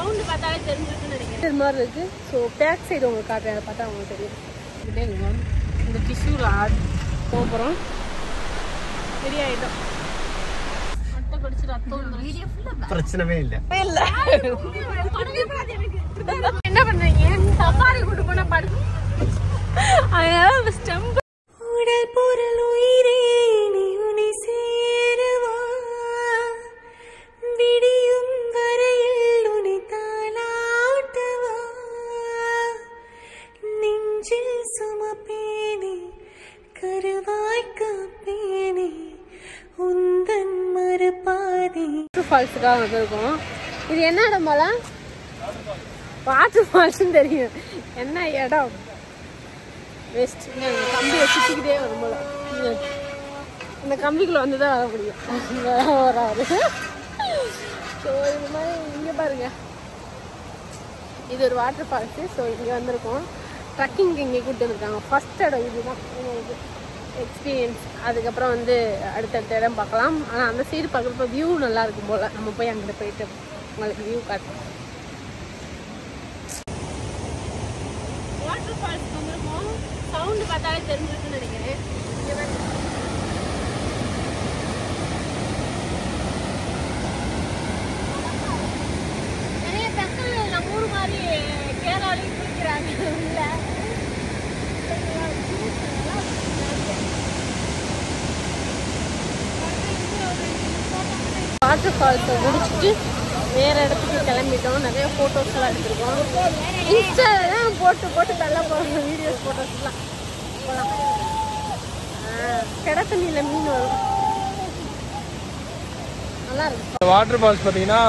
Sound பார்த்தாலே தெரிஞ்சிருக்குன்னு நினைக்கிறேன். இது மாதிரி இருக்கு. ஸோ பேக் சைடு உங்களுக்கு காட்டுறேன், அதை பார்த்தா உங்களுக்கு தெரியும். இந்த டிஷ்யூவில் போகிறோம். ரெடி ஆகிட்டோம். அட்டை கடிச்சு ரத்தம் பிரச்சனவே இல்லை. என்ன பண்ணுறீங்க? சஃபாரி கூட்டு போனா படு அதனால ஸ்டெம்ப் உடல் பொருள் உயிரே நீ உன்னை சேருவா விடியும் வரையில் உன்னை தாலாட்டுவா நெஞ்சில் சுமப்பேனே கருவாய் காப்பேனே உந்தன் மறுபாதி. ஃபால்ஸுக்காக வந்திருக்கோம். இது என்ன இடம் போல? வாட்டர் ஃபால்ஸ்ன்னு தெரியும். என்ன இடம்? வேஸ்ட். கம்பியை சுற்றிக்கிட்டே வரும் போல. இந்த கம்பிக்குள்ள வந்து தான் வர முடியும். வராது. ஸோ இது மாதிரி இங்கே பாருங்க, இது ஒரு வாட்டர் ஃபால்ஸு. ஸோ இங்கே வந்திருக்கோம். ட்ரக்கிங்க்கு இங்கே கூப்பிட்டு வந்துருக்காங்க. ஃபஸ்ட் இடம் இதுதான் எனக்கு எக்ஸ்பீரியன்ஸ். அதுக்கப்புறம் வந்து அடுத்தடுத்த இடம் பார்க்கலாம். ஆனால் அந்த சைடு பார்க்குறப்ப வியூ நல்லா இருக்கும் போல். நம்ம போய் அங்கே போயிட்டு உங்களுக்கு வியூ காட்டுறோம். வாட்டர் ஃபால்ஸ் வந்துருக்கோம். சவுண்டு பார்த்தாலே தெரிஞ்சிருக்குன்னு நினைக்கிறேன். நிறைய பசங்க நம்ம ஊர் மாதிரி கேரளாலையும் குளிக்கிறாங்க. இல்லை வாட்டர் ஃபால்ஸை முடிச்சுட்டு வேறு இடத்துக்கு கிளம்பிட்டோம். நிறைய ஃபோட்டோஸ்லாம் எடுத்துருக்கோம். இன்ஸ்டாலாம் போட்டு தள்ள போகிறோம். வீடியோஸ் ஃபோட்டோஸ்லாம் போகலாம். கிட தண்ணியில் மீன் வரும், நல்லா இருக்கும். வாட்டர் ஃபால்ஸ் பார்த்தீங்கன்னா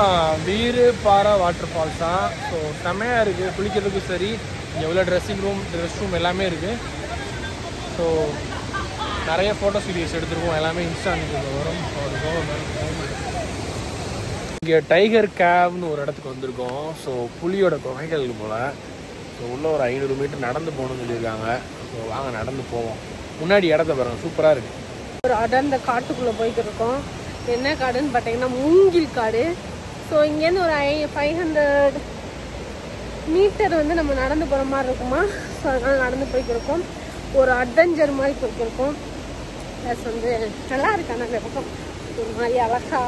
வீரு பாறை வாட்டர் ஃபால்ஸ் தான். ஸோ செம்மையாக இருக்குது. குளிக்கிறதுக்கும் சரி, இங்கே உள்ள ட்ரெஸ்ஸிங் ரூம், ரெஸ்ட் ரூம் எல்லாமே இருக்குது. ஸோ நிறைய ஃபோட்டோஸ் வீடியோஸ் எடுத்துருக்கோம். எல்லாமே இன்ஸ்டா வரும். இங்கே டைகர் கேவ்னு ஒரு இடத்துக்கு வந்திருக்கோம். ஸோ புலியோட குகைகள் போல். ஸோ உள்ள ஒரு 500 மீட்டர் நடந்து போகணும்னு சொல்லியிருக்காங்க. ஸோ வாங்க நடந்து போவோம். முன்னாடி இடத்த பாருங்க, சூப்பராக இருக்குது. ஒரு அடர்ந்த காட்டுக்குள்ளே போய்ட்டு இருக்கோம். என்ன காடுன்னு பார்த்தீங்கன்னா மூங்கில் காடு. ஸோ இங்கேருந்து ஒரு 500 மீட்டர் வந்து நம்ம நடந்து போகிற மாதிரி இருக்குமா. ஸோ அதனால் நடந்து போய்க்கிருக்கோம். ஒரு அட்வென்ச்சர் மாதிரி போய்க்கிருக்கோம். ப்ளஸ் வந்து நல்லா இருக்கு. ஆனால் அந்த பக்கம் ஒரு மாதிரி அழகா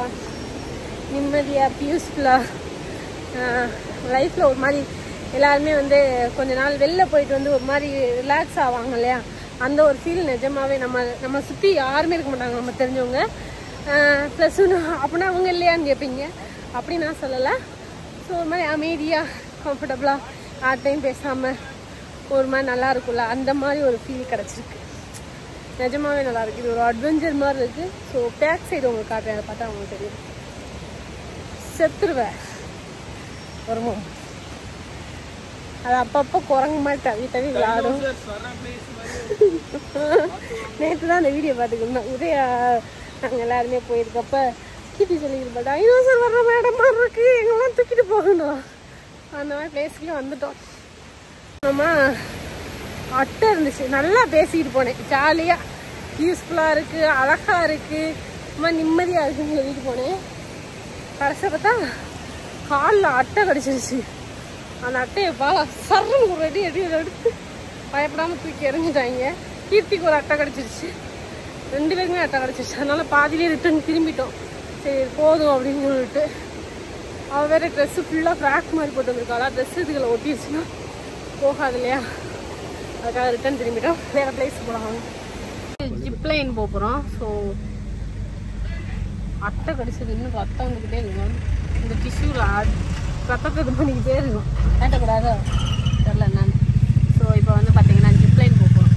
நிம்மதியாக பீஸ்ஃபுல்லாக லைஃப்பில் ஒரு மாதிரி எல்லாருமே வந்து கொஞ்ச நாள் வெளில போயிட்டு வந்து ஒரு மாதிரி ரிலாக்ஸ் ஆவாங்க இல்லையா, அந்த ஒரு ஃபீல் நிஜமாவே நம்ம சுற்றி யாருமே இருக்க மாட்டாங்க நம்ம தெரிஞ்சவங்க. ப்ளஸ் அப்படின்னா அவங்க இல்லையான்னு கேட்பீங்க. அப்படி நான் சொல்லலை. ஸோ ஒரு மாதிரி அமைதியாக கம்ஃபர்டபுளாக யார்ட்டையும் பேசாமல் ஒரு மாதிரி நல்லா இருக்கும்ல, அந்த மாதிரி ஒரு ஃபீல் கிடச்சிருக்கு. நிஜமாவே நல்லா இருக்குது. இது ஒரு அட்வென்ச்சர் மாதிரி இருக்குது. ஸோ பேக் சைடு உங்களுக்கு காட்டுறேன், அதை பார்த்தா அவங்களுக்கு தெரியும். செத்துருவேன் வருமோ. அது அப்பப்போ குரங்கு மாதிரி தவி விளாடும். நேற்று தான் அந்த வீடியோ பார்த்துக்கணும். உதயா நாங்கள் எல்லாருமே போயிருக்கப்ப கீர்த்தி சொல்லியிருப்பா, டைனோசர் வர்ற மேடம் மாதிரி இருக்கு, எங்கெல்லாம் தூக்கிட்டு போகணும். அந்த மாதிரி பிளேஸ்க்குள்ளே வந்துட்டோம். நம்ம அட்டை இருந்துச்சு, நல்லா பேசிக்கிட்டு போனேன். ஜாலியாக யூஸ்ஃபுல்லாக இருக்குது, அழகாக இருக்குது, ரொம்ப நிம்மதியாக இருக்குன்னு சொல்லிட்டு போனேன். கடைசியாக பார்த்தா காலில் அட்டை கடிச்சிருச்சு. அந்த அட்டையை சர்ன்னு ஒரு அடி எடுத்து பயப்படாமல் தூக்கி எறிஞ்சிட்டாங்க. கீர்த்திக்கு ஒரு அட்டை கடிச்சிருச்சு, 2 பேருக்குமே அட்டை கடிச்சிருச்சு. அதனால பாதியிலே ரிட்டர்ன் திரும்பிட்டோம். சரி போதும் அப்படின்னு சொல்லிட்டு. அவள் வேறு ட்ரெஸ்ஸு ஃபுல்லாக ஃப்ராக் மாதிரி போட்டு வந்திருக்காளா, ட்ரெஸ் இதுகளை ஒட்டிடுச்சுன்னா போகாது இல்லையா, அதுக்காக ரிட்டர்ன் திரும்பிட்டோம். வேறு பிளேஸ் போகலாம். ஜிப்லைன் போகிறோம். ஸோ அட்டை கடிச்சது இன்னும் ரத்தம் வந்துக்கிட்டே இருக்கும். இந்த டிஷ்யூவில் ரத்தத்தை இது பண்ணிக்கிட்டே இருக்கும். கேட்டக்கூடாது தெரில என்னன்னு. ஸோ இப்போ வந்து பார்த்தீங்கன்னா ஜிப்லைன் போகிறோம்.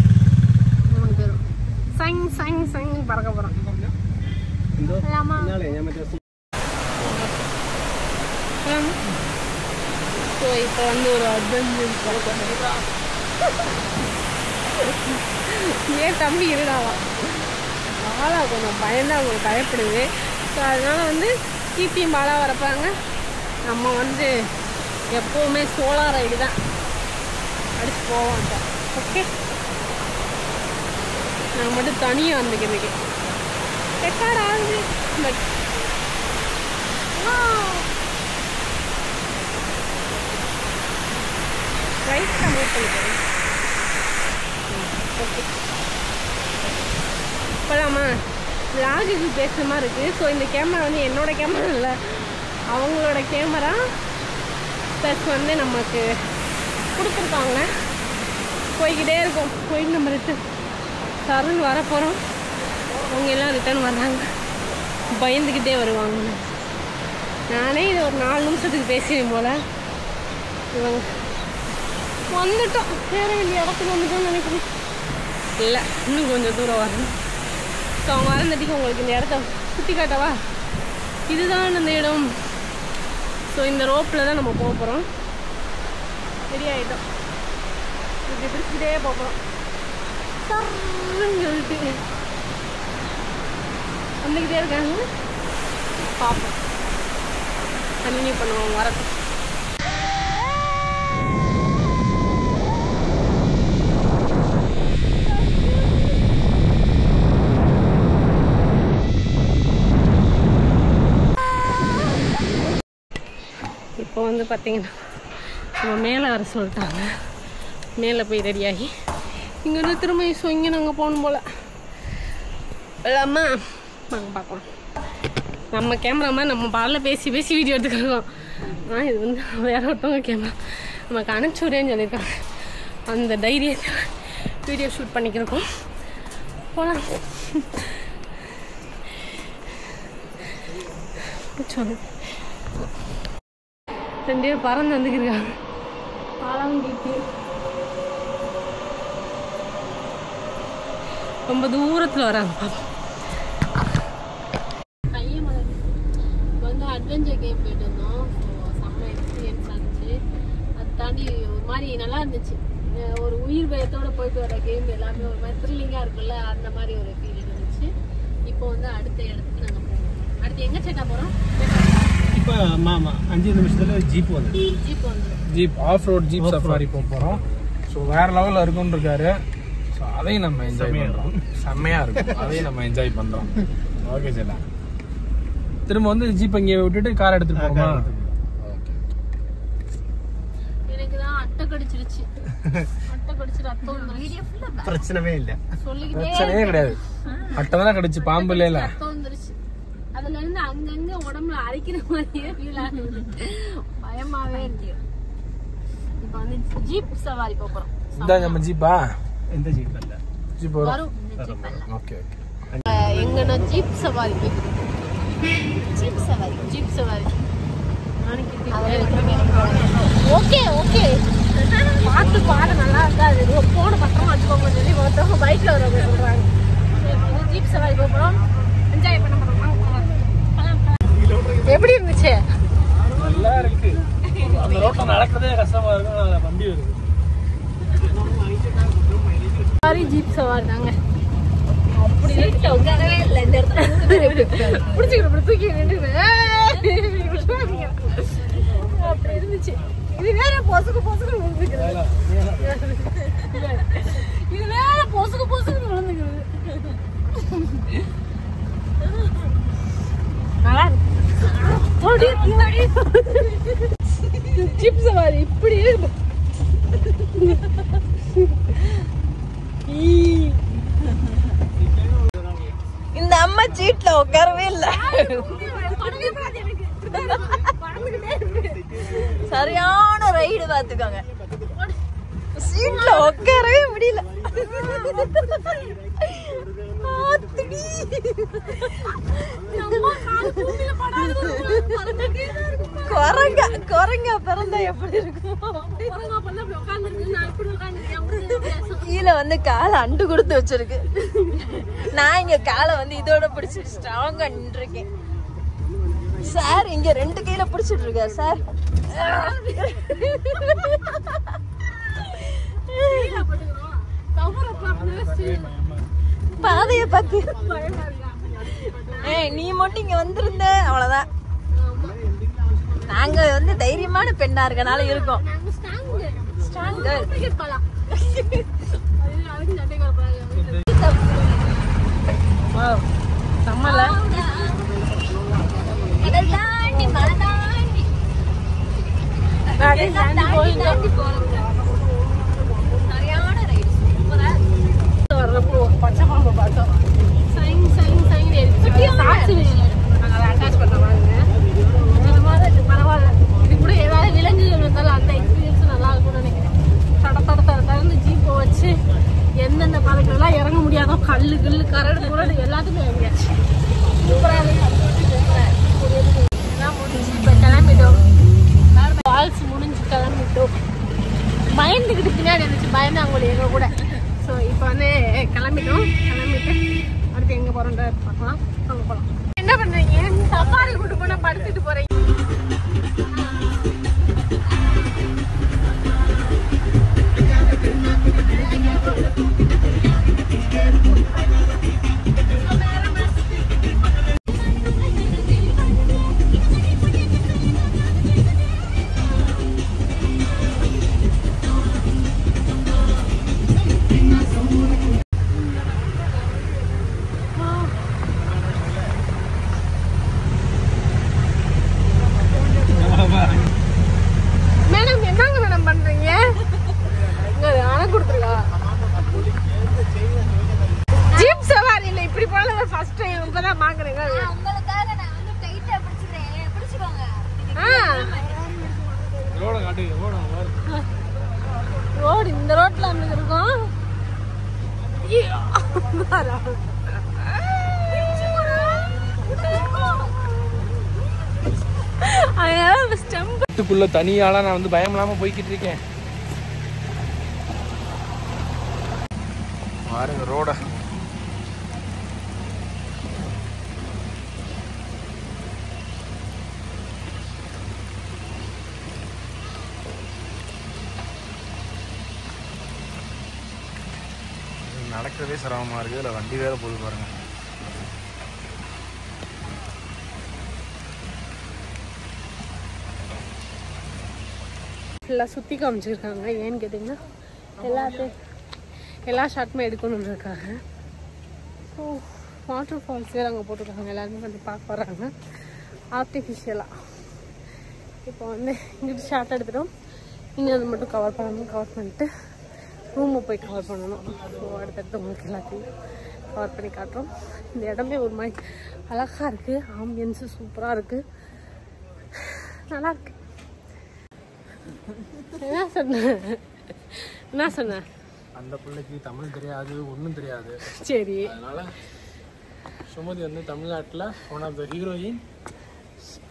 3 பேரும் சங் சங் சங் பறக்க போகிறோம். ஸோ இப்போ வந்து ஒரு அட்வென்ச்சர் ஏன் தம்பி இருடாவா பாலா கொஞ்சம் பயந்தா அவங்களுக்கு பயப்படுது. ஸோ அதனால வந்து கீர்த்தியும் பாலா வரப்பாங்க. நம்ம வந்து எப்போவுமே சோலா ரைடு தான் அடிச்சு போவோம். ஓகே, நாங்கள் மட்டும் தனியாக வந்துக்கிறதுக்கு ரெக்கார்ட் ஆகுது. பட் பண்ணிக்கிறேன். ஓகே இப்போலாமா விளாகுக்கு பேசுகிற மாதிரி இருக்குது. ஸோ இந்த கேமரா வந்து என்னோட கேமரா இல்லை, அவங்களோட கேமரா. ப்ளஸ் வந்து நமக்கு கொடுத்துருக்காங்க. போய்கிட்டே இருக்கோம். போயிட்டு நம்ம ரிட்டன் சருன்னு வர போகிறோம். அவங்க எல்லாம் ரிட்டர்ன் வர்றாங்க. பயந்துக்கிட்டே வருவாங்க. நானே இது ஒரு 4 நிமிஷத்துக்கு பேசுவேன் போல். இவங்க வந்துட்டோம். சேர வேண்டிய இடத்துக்கு வந்துட்டோம்னு நினைக்கிறேன். இல்லை, இன்னும் கொஞ்சம் தூரம் வரணும். ஸோ அவங்க வரந்தட்டிக்கு உங்களுக்கு இந்த இடத்த சுற்றி காட்டவா? இதுதான் அந்த இடம். ஸோ இந்த ரோப்பில் தான் நம்ம போக போகிறோம். ரெடி ஆகிட்டோம். இப்படி பிடிச்சிக்கிட்டே போகிறோம். சொல்லிட்டு வந்துக்கிட்டே இருக்காங்க. பார்ப்போம், கண்டினியூ பண்ணுவோம் வரது. இப்போ வந்து பார்த்தீங்கன்னா நம்ம மேலே வர சொல்லிட்டாங்க. மேலே போய் ரெடியாகி இங்கே வந்து திரும்ப ஸோ இங்கே நாங்கள் போகணும் போல். இல்லாமா நாங்கள் பார்க்கலாம். நம்ம கேமராமேன் நம்ம பாலில் பேசி வீடியோ எடுத்துக்கிறோம். ஆனால் இது வந்து வேற ஒருத்தவங்க கேமரா நமக்கு அனுப்பிச்சி விடேன்னு சொல்லியிருக்காங்க. அந்த தைரியத்தை வீடியோ ஷூட் பண்ணிக்கிறோம். போகலாம். சொல்லு 2 பேர் பறந்து வந்துக்கிறாங்க. ஆலங்கீட்டு ரொம்ப தூரத்தில் வராங்க. கையமலை வந்து அட்வென்ச்சர் கேம் போயிட்டு இருந்தோம். ஸோ செம்ம எக்ஸ்பீரியன்ஸ் ஆச்சு. அதை தாண்டி ஒரு மாதிரி நல்லா இருந்துச்சு. ஒரு உயிர் பயத்தோடு போயிட்டு வர கேம் எல்லாமே ஒரு மாதிரி த்ரில்லிங்காக இருக்குல்ல, அந்த மாதிரி ஒரு ஃபீலிங் இருந்துச்சு. இப்போ வந்து அடுத்த இடத்துக்கு நாங்கள் போகிறோம். அடுத்து எங்கே சேட்டா போகிறோம்? இப்போ 5 நிமிஷத்தில் ஜீப் வந்து jeep off road jeep safari போக போகிறோம். ஸோ வேறு லெவலில் இருக்குன்னு இருக்காரு. ஸோ அதையும் நம்ம என்ஜாய் பண்ணுறோம். செம்மையாக இருக்கும். அதையும் நம்ம என்ஜாய் பண்ணுறோம். ஓகே சேட்டா, திரும்ப வந்து ஜீப் இங்கே விட்டுட்டு கார் எடுத்துகிட்டு போகணுமா? எனக்கு தான் அட்டை கடிச்சிருச்சு. அட்டை கடிச்சு ரத்தம் பிரச்சனையே இல்லை. பிரச்சனையே கிடையாது. அட்டை தானே கடிச்சு, பாம்பு இல்லை. ரத்தம் வந்துருச்சு. அதுல இருந்து அங்கங்க உடம்புல அரைக்கிற மாதிரியே ஃபீல் ஆகுது. பயமாவே இருக்கு. இப்ப வந்து ஜீப் சவாரி போறோம். இதான் நம்ம ஜீப்பா? எந்த ஜீப் இல்ல, ஜீப் வரும். Okay okay. எங்கன்னா ஜீப் சவாரி போயிருக்கு. ஜீப் சவாரி ஓகே ஓகே. பார்த்து பாட நல்லா இருக்காது. போன பத்திரமா வச்சுக்கோங்க சொல்லி ஒருத்தவங்க பைக்ல வரவங்க சொல்றாங்க. ஜீப் சவாரி போறோம். என்ஜாய் பண்ண போறோம். எப்படி இருந்துச்சு? நல்லா இருக்கு. அந்த ரோட்ல நடக்கிறதே கஷ்டமா இருக்கு. வண்டி வருது. சாரி ஜீப் சவாரி தாங்க. அப்படி உட்காரவே இல்லை இந்த இடத்துல. பிடிச்சிக்கிட்டு தூக்கி நின்று அப்படி இருந்துச்சு. இது வேற பொசுக்கு விழுந்துக்கிறது. இது வேற பொசுக்கு விழுந்துக்கிறது. ஜீப் சவாரி இப்படி இந்த அம்மா சீட்ல உட்காரவே இல்லை. சரியான ரைடு பாத்துக்கோங்க. சீட்ல உட்காரவே முடியல. குரங்க பிறந்தா எப்படி இருக்கும்? கீழே வந்து காலை அண்டு கொடுத்து வச்சிருக்கு. நான் இங்க காலை வந்து இதோட பிடிச்சிட்டு ஸ்ட்ராங்கா நின்றுருக்கேன். சார் இங்க 2 கையில பிடிச்சிட்டு இருக்காரு சார். பாதைய பார்த்து நீ மட்டும் இங்க வந்திருந்த அவ்வளவுதான். நாங்க வந்து தைரியமான பெண்ணா இருக்கனால இருக்கோம். பச்சை பாம்பு பார்த்தோம். சைன் சைன் சைன் நாங்கள் அதை அட்டாச் பண்ண பாருங்க. அந்த மாதிரி இது பரவாயில்ல. இது கூட ஏதாவது விலங்குகள் இருந்தாலும் அந்த எக்ஸ்பீரியன்ஸ் நல்லா இருக்கும்னு நினைக்கிறேன். தடந்து ஜீப்பை வச்சு எந்தெந்த பாதைகள்லாம் இறங்க முடியாதோ கல்லு கில்லு கரடு குரடு எல்லாத்துக்கும் இறங்கியாச்சு. சூப்பராக எல்லாம் முடிஞ்சு இப்போ கிளம்பிட்டோம். ஃபால்ஸ் முடிஞ்சு கிளம்பிட்டோம். பயந்துக்கிட்டு பின்னாடி இருந்துச்சு, பயந்து அவங்கள எங்க கூட. ஸோ இப்போ வந்து கிளம்பிட்டு அடுத்து எங்கே போகிறோன்ற பார்க்கலாம். அங்கே போகலாம். என்ன பண்ணுறீங்க? சஃபாரி கூட்டு போனால் படுத்துட்டு போகிறீங்க. மேடம் என்னங்க மேடம் பண்றீங்க? கொடுத்துருக்கா ஜீப் சவாரி இல்லை, இப்படி போல ஃபர்ஸ்ட் டைம் இப்பதான் பாக்குறேங்க. உங்களுக்காக நான் வந்து டைட்டா பிடிச்சிட்டேன், பிடிச்சுக்கோங்க. ரோடு இந்த ரோட்ல வந்து இருக்கும். வீட்டுக்குள்ள தனியால நான் வந்து பயம் இல்லாம போய்கிட்டு இருக்கேன். பாருங்க ரோட. நடக்கிறதே சிரமமா இருக்கு, இல்லை வண்டி வேற போகுது பாருங்க. ஃபுல்லாக சுற்றி காமிச்சிருக்காங்க. ஏன்னு கேட்டிங்கன்னா எல்லா ஷாட்டுமே எடுக்கணுன்றதுக்காக. ஸோ வாட்டர் ஃபால்ஸ் வேறு அங்கே போட்டிருக்காங்க. எல்லாருமே வந்து பார்க்க வர்றாங்க ஆர்டிஃபிஷியலாக. இப்போ வந்து இங்கிட்டு ஷார்ட் எடுத்துட்டோம். இங்கே அது மட்டும் கவர் பண்ணிட்டு ரூமை போய் கவர் பண்ணணும். ஸோ அடுத்தடுத்து உங்களுக்கு எல்லாத்தையும் கவர் பண்ணி காட்டுறோம். இந்த இடமே ஒரு மாதிரி அழகாக இருக்குது. ஆம்பியன்ஸு சூப்பராக இருக்குது, நல்லாயிருக்கு. என்ன சொன்ன? அந்த பிள்ளைக்கு தமிழ் தெரியாது, ஒன்றும் தெரியாது. சரி, அதனால சுமதி வந்து தமிழ்நாட்டில் ஒன் ஆஃப் த ஹீரோயின்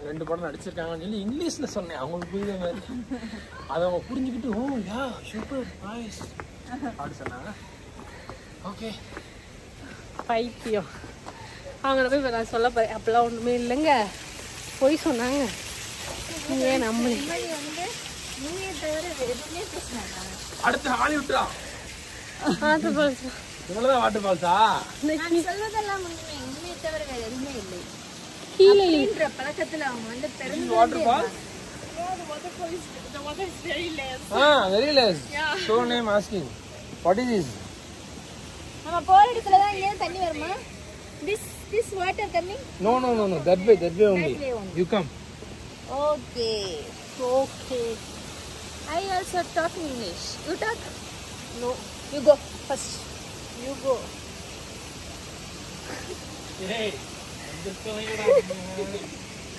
2 படம் நடிச்சிருக்காங்கன்னு சொல்லி இங்கிலீஷில் சொன்னேன். அவங்களுக்கு புரியுத மாதிரி அதை அவங்க புரிஞ்சுக்கிட்டு ஓ யா சூப்பர் நைஸ் அப்படி சொன்னாங்க. ஓகே பைத்தியம். அவங்க போய் நான் சொல்ல போறேன். அப்பெல்லாம் ஒன்றுமே இல்லைங்க, போய் சொன்னாங்க. ஏன் நம்மளே அடுத்து ஹாலிவுட்டா வாட்டர் ஃபால்ஸ். இவ்வளோதான் வாட்டர் ஃபால்ஸா? சொல்வதெல்லாம் உண்மையை தவிர வேற எதுவுமே இல்லை. கீழே பழக்கத்துல அவங்க வந்து water falls. Very less. So name asking. What is this? நம்ம போற இடத்துல தான் இங்க தண்ணி வருமா? This water coming? No. That way only. You come. Okay. I also talk English. You talk? No. You go first. You go. Hey.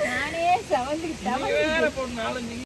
நானே சவந்துக்கிட்டேன்.